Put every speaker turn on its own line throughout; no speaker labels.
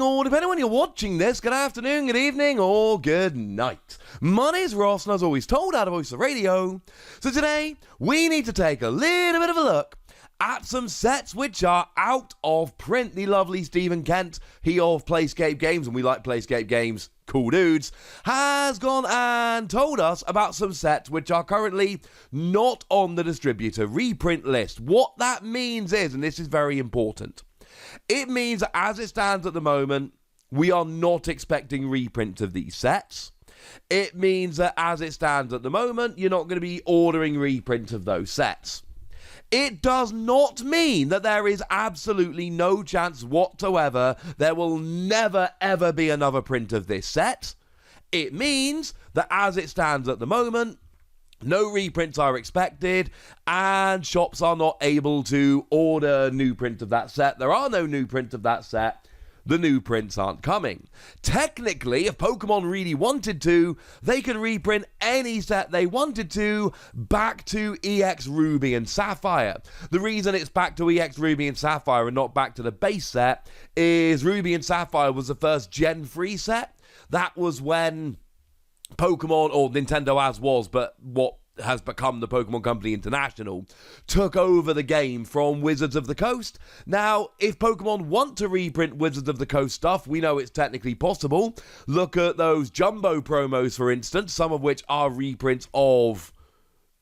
morning, or depending on when you're watching this, good afternoon, good evening, or good night. My name's Ross, and as always told out of Voice of Radio. So today, we need to take a little bit of a look at some sets which are out of print. The lovely Stephen Kent, he of Playscape Games, and we like Playscape Games, cool dudes, has gone and told us about some sets which are currently not on the distributor reprint list. What that means is, and this is very important, it means that as it stands at the moment, we are not expecting reprints of these sets. It means that as it stands at the moment, you're not going to be ordering reprints of those sets. It does not mean that there is absolutely no chance whatsoever there will never ever be another print of this set. It means that as it stands at the moment, no reprints are expected, and shops are not able to order new print of that set. There are no new prints of that set. The new prints aren't coming. Technically, if Pokemon really wanted to, they could reprint any set they wanted to back to EX Ruby and Sapphire. The reason it's back to EX Ruby and Sapphire and not back to the base set is Ruby and Sapphire was the first Gen 3 set. That was when Pokemon, or Nintendo as was, but what has become the Pokemon Company International, took over the game from Wizards of the Coast. Now, if Pokemon want to reprint Wizards of the Coast stuff, we know it's technically possible. Look at those Jumbo promos, for instance, some of which are reprints of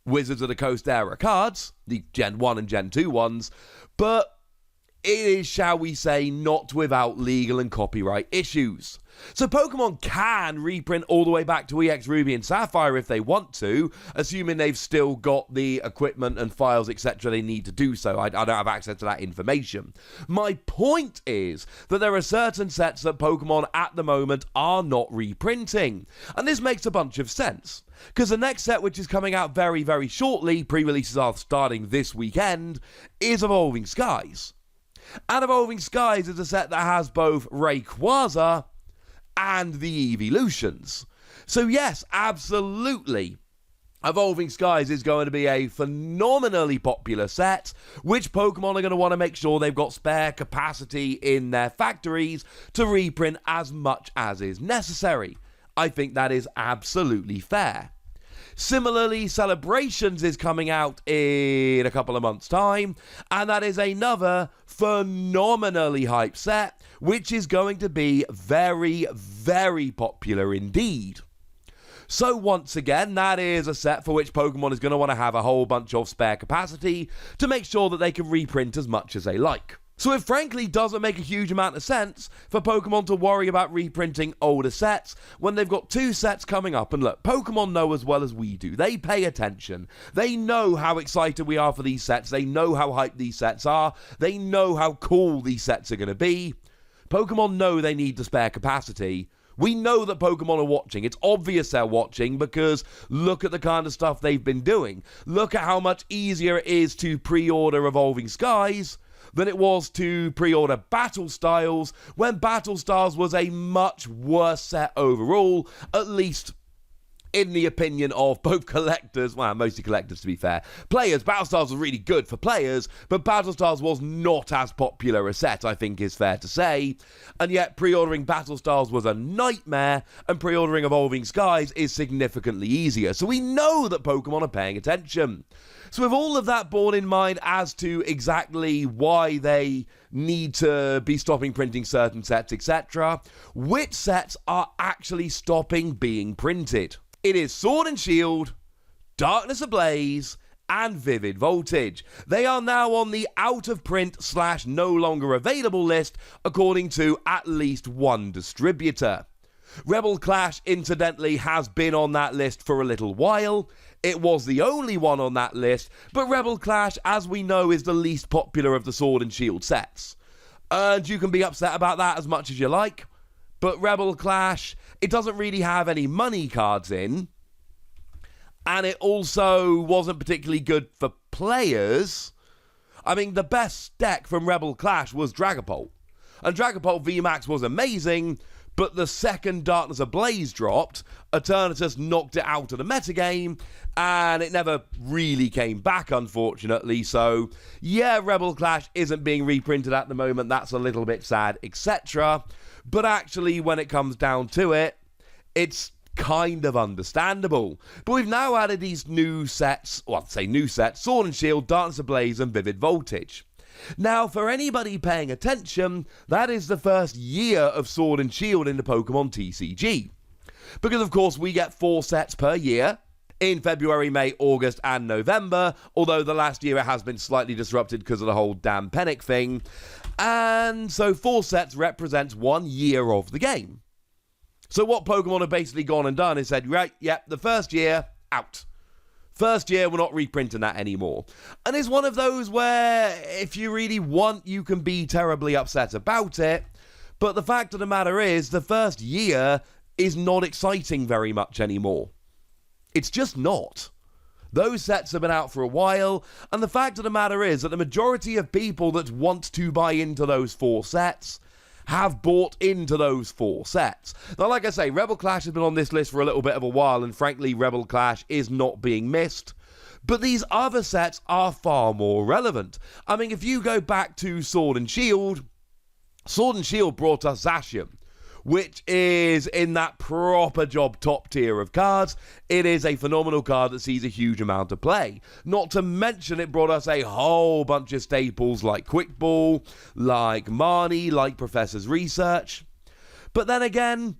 Wizards of the Coast era cards, the Gen 1 and Gen 2 ones, but it is, shall we say, not without legal and copyright issues. So Pokemon can reprint all the way back to EX Ruby and Sapphire if they want to, assuming they've still got the equipment and files, etc. they need to do so. I don't have access to that information. My point is that there are certain sets that Pokemon at the moment are not reprinting. And this makes a bunch of sense, because the next set, which is coming out very, very shortly, pre-releases are starting this weekend, is Evolving Skies. And Evolving Skies is a set that has both Rayquaza and the Evolutions. So yes, absolutely, Evolving Skies is going to be a phenomenally popular set, which Pokemon are going to want to make sure they've got spare capacity in their factories to reprint as much as is necessary. I think that is absolutely fair. Similarly, Celebrations is coming out in a couple of months' time, and that is another phenomenally hyped set, which is going to be very, very popular indeed. So once again, that is a set for which Pokemon is going to want to have a whole bunch of spare capacity to make sure that they can reprint as much as they like. So it frankly doesn't make a huge amount of sense for Pokemon to worry about reprinting older sets when they've got two sets coming up. And look, Pokemon know as well as we do. They pay attention. They know how excited we are for these sets. They know how hyped these sets are. They know how cool these sets are going to be. Pokemon know they need the spare capacity. We know that Pokemon are watching. It's obvious they're watching because look at the kind of stuff they've been doing. Look at how much easier it is to pre-order Evolving Skies than it was to pre-order Battle Styles, when Battle Styles was a much worse set overall, at least in the opinion of both collectors, well, mostly collectors to be fair. Players, Battle Styles was really good for players, but Battle Styles was not as popular a set, I think is fair to say. And yet, pre-ordering Battle Styles was a nightmare, and pre-ordering Evolving Skies is significantly easier. So we know that Pokemon are paying attention. So with all of that borne in mind as to exactly why they need to be stopping printing certain sets, etc., which sets are actually stopping being printed? It is Sword and Shield, Darkness Ablaze, and Vivid Voltage. They are now on the out of print / no longer available list, according to at least one distributor. Rebel Clash, incidentally, has been on that list for a little while. It was the only one on that list, but Rebel Clash, as we know, is the least popular of the Sword and Shield sets. And you can be upset about that as much as you like, but Rebel Clash, it doesn't really have any money cards in, and it also wasn't particularly good for players. I mean, the best deck from Rebel Clash was Dragapult, and Dragapult VMAX was amazing, but the second Darkness Ablaze dropped, Eternatus knocked it out of the metagame, and it never really came back, unfortunately. So, yeah, Rebel Clash isn't being reprinted at the moment. That's a little bit sad, etc. But actually, when it comes down to it, it's kind of understandable. But we've now added these new sets, well, I'd say new sets, Sword and Shield, Darkness Ablaze, and Vivid Voltage. Now, for anybody paying attention, that is the first year of Sword and Shield in the Pokémon TCG. Because, of course, we get 4 sets per year in February, May, August, and November, although the last year it has been slightly disrupted because of the whole damn Pennick thing. And so 4 sets represents 1 year of the game. So what Pokemon have basically gone and done is said, right, yep, the first year, out. First year, we're not reprinting that anymore. And it's one of those where, if you really want, you can be terribly upset about it. But the fact of the matter is, the first year is not exciting very much anymore. It's just not. Those sets have been out for a while, and the fact of the matter is that the majority of people that want to buy into those 4 sets have bought into those 4 sets. Now, like I say, Rebel Clash has been on this list for a little bit of a while, and frankly, Rebel Clash is not being missed. But these other sets are far more relevant. I mean, if you go back to Sword and Shield brought us Zacian, which is in that proper job top tier of cards. It is a phenomenal card that sees a huge amount of play. Not to mention it brought us a whole bunch of staples like Quick Ball, like Marnie, like Professor's Research. But then again,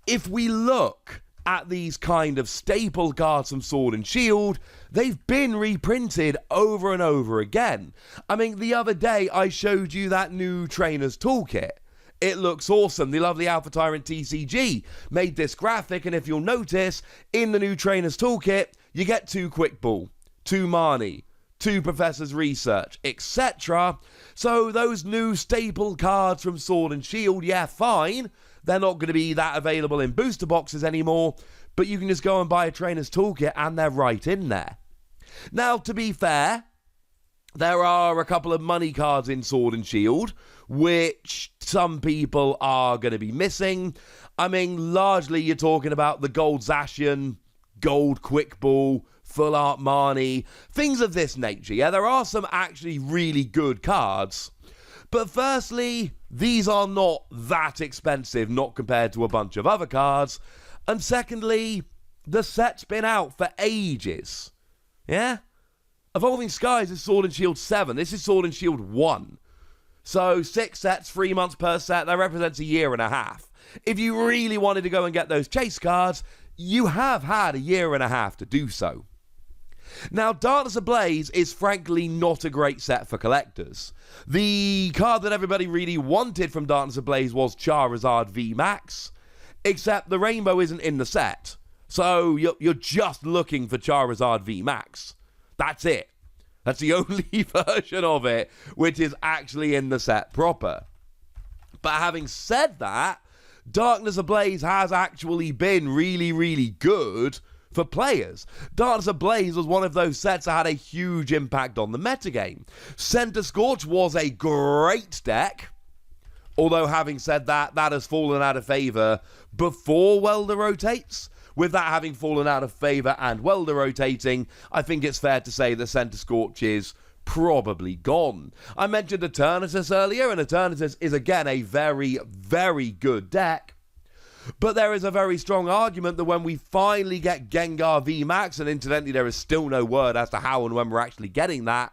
if we look at these kind of staple cards from Sword and Shield, they've been reprinted over and over again. I mean, the other day I showed you that new Trainer's Toolkit. It looks awesome. The lovely Alpha Tyrant TCG made this graphic, and if you'll notice, in the new Trainer's Toolkit, you get 2 Quick Ball, 2 Marnie, 2 Professor's Research, etc. So those new staple cards from Sword and Shield, yeah, fine. They're not going to be that available in booster boxes anymore, but you can just go and buy a Trainer's Toolkit, and they're right in there. Now, to be fair, there are a couple of money cards in Sword and Shield, which some people are going to be missing. I mean, largely you're talking about the Gold Zacian, Gold Quick Ball, Full Art Marnie, things of this nature. Yeah, there are some actually really good cards. But firstly, these are not that expensive, not compared to a bunch of other cards. And secondly, the set's been out for ages. Yeah? Evolving Skies is Sword and Shield 7. This is Sword and Shield 1. So 6 sets, 3 months per set, that represents a year and a half. If you really wanted to go and get those chase cards, you have had a year and a half to do so. Now, Darkness Ablaze is frankly not a great set for collectors. The card that everybody really wanted from Darkness Ablaze was Charizard VMAX, except the rainbow isn't in the set. So you're just looking for Charizard VMAX. That's it. That's the only version of it which is actually in the set proper. But having said that, Darkness Ablaze has actually been really, really good for players. Darkness Ablaze was one of those sets that had a huge impact on the metagame. Center Scorch was a great deck, although having said that, that has fallen out of favour before Welder rotates. With that having fallen out of favour and Welder rotating, I think it's fair to say that Center Scorch is probably gone. I mentioned Eternatus earlier, and Eternatus is again a very, very good deck. But there is a very strong argument that when we finally get Gengar VMAX, and incidentally there is still no word as to how and when we're actually getting that,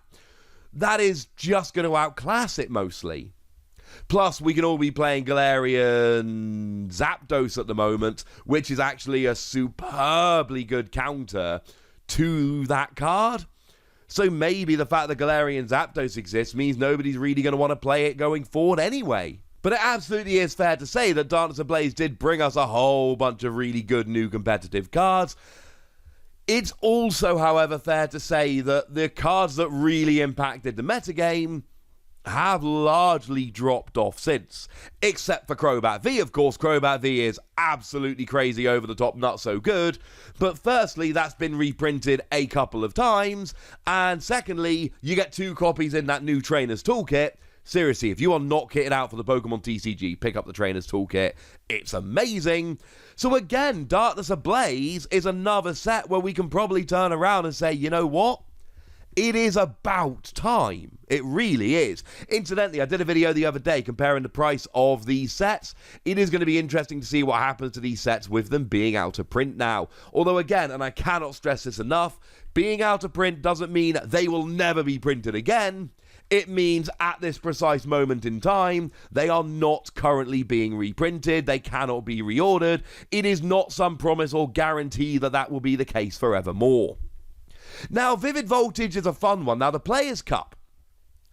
that is just going to outclass it mostly. Plus, we can all be playing Galarian Zapdos at the moment, which is actually a superbly good counter to that card. So maybe the fact that Galarian Zapdos exists means nobody's really going to want to play it going forward anyway. But it absolutely is fair to say that Darkness Ablaze did bring us a whole bunch of really good new competitive cards. It's also, however, fair to say that the cards that really impacted the metagame have largely dropped off since. Except for Crobat V, of course. Crobat V is absolutely crazy, over the top, not so good. But firstly, that's been reprinted a couple of times. And secondly, you get 2 copies in that new Trainer's Toolkit. Seriously, if you are not kitted out for the Pokémon TCG, pick up the Trainer's Toolkit. It's amazing. So again, Darkness Ablaze is another set where we can probably turn around and say, you know what? It is about time. It really is. Incidentally, I did a video the other day comparing the price of these sets. It is going to be interesting to see what happens to these sets with them being out of print now. Although again, and I cannot stress this enough, being out of print doesn't mean they will never be printed again. It means at this precise moment in time, they are not currently being reprinted. They cannot be reordered. It is not some promise or guarantee that that will be the case forevermore. Now, Vivid Voltage is a fun one. Now, the Players' Cup.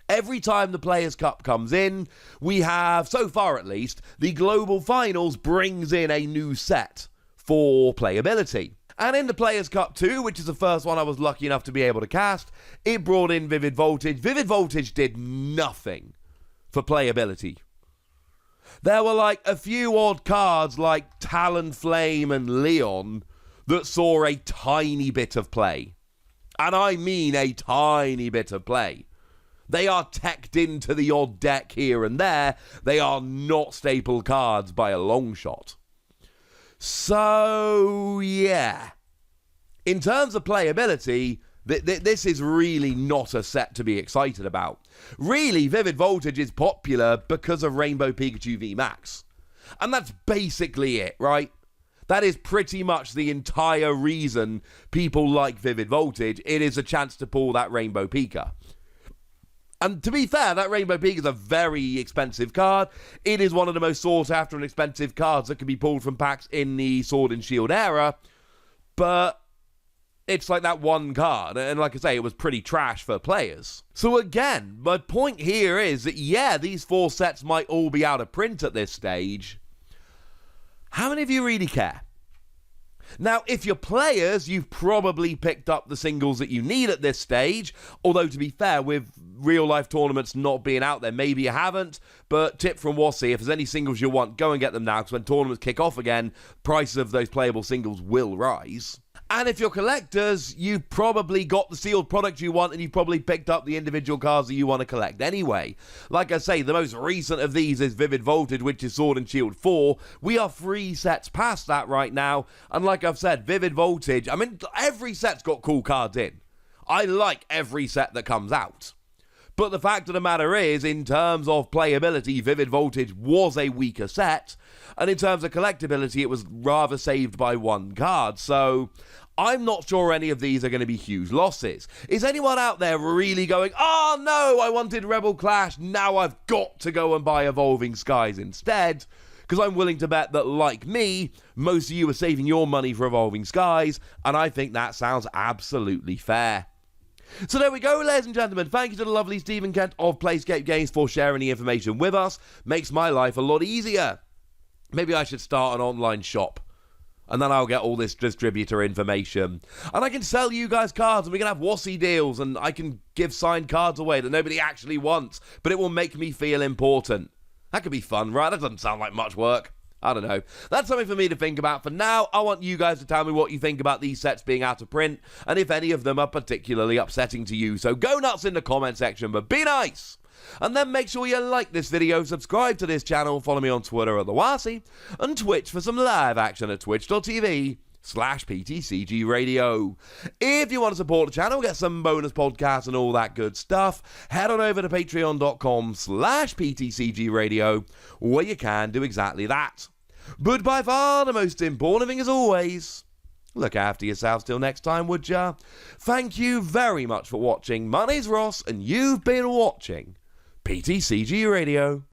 Every time the Players' Cup comes in, we have, so far at least, the Global Finals brings in a new set for playability. And in the Players' Cup 2, which is the first one I was lucky enough to be able to cast, it brought in Vivid Voltage. Vivid Voltage did nothing for playability. There were like a few odd cards like Talonflame and Leon that saw a tiny bit of play. And I mean a tiny bit of play. They are teched into the odd deck here and there. They are not staple cards by a long shot. So, yeah. In terms of playability, this is really not a set to be excited about. Really, Vivid Voltage is popular because of Rainbow Pikachu VMAX. And that's basically it, right? That is pretty much the entire reason people like Vivid Voltage. It is a chance to pull that Rainbow Pika. And to be fair, that Rainbow Pika is a very expensive card. It is one of the most sought after and expensive cards that can be pulled from packs in the Sword and Shield era. But it's like that one card. And like I say, it was pretty trash for players. So again, my point here is that, yeah, these 4 sets might all be out of print at this stage. How many of you really care? Now, if you're players, you've probably picked up the singles that you need at this stage. Although, to be fair, with real-life tournaments not being out there, maybe you haven't. But tip from Wassy, if there's any singles you want, go and get them now. Because when tournaments kick off again, prices of those playable singles will rise. And if you're collectors, you've probably got the sealed product you want, and you've probably picked up the individual cards that you want to collect anyway. Like I say, the most recent of these is Vivid Voltage, which is Sword and Shield 4. We are 3 sets past that right now, and like I've said, Vivid Voltage, I mean, every set's got cool cards in. I like every set that comes out. But the fact of the matter is, in terms of playability, Vivid Voltage was a weaker set, and in terms of collectability, it was rather saved by 1 card, so I'm not sure any of these are going to be huge losses. Is anyone out there really going, oh no, I wanted Rebel Clash, now I've got to go and buy Evolving Skies instead? Because I'm willing to bet that, like me, most of you are saving your money for Evolving Skies, and I think that sounds absolutely fair. So there we go, ladies and gentlemen. Thank you to the lovely Stephen Kent of Playscape Games for sharing the information with us. Makes my life a lot easier. Maybe I should start an online shop, and then I'll get all this distributor information. And I can sell you guys cards, and we can have Wassy deals, and I can give signed cards away that nobody actually wants, but it will make me feel important. That could be fun, right? That doesn't sound like much work. I don't know. That's something for me to think about. For now, I want you guys to tell me what you think about these sets being out of print, and if any of them are particularly upsetting to you. So go nuts in the comment section, but be nice! And then make sure you like this video, subscribe to this channel, follow me on Twitter at TheWassy, and Twitch for some live action at twitch.tv/PTCG Radio. If you want to support the channel, get some bonus podcasts and all that good stuff, head on over to patreon.com/PTCG Radio, where you can do exactly that. But by far the most important thing, as always, look after yourselves till next time, would ya? Thank you very much for watching. My name's Ross, and you've been watching PTCG Radio.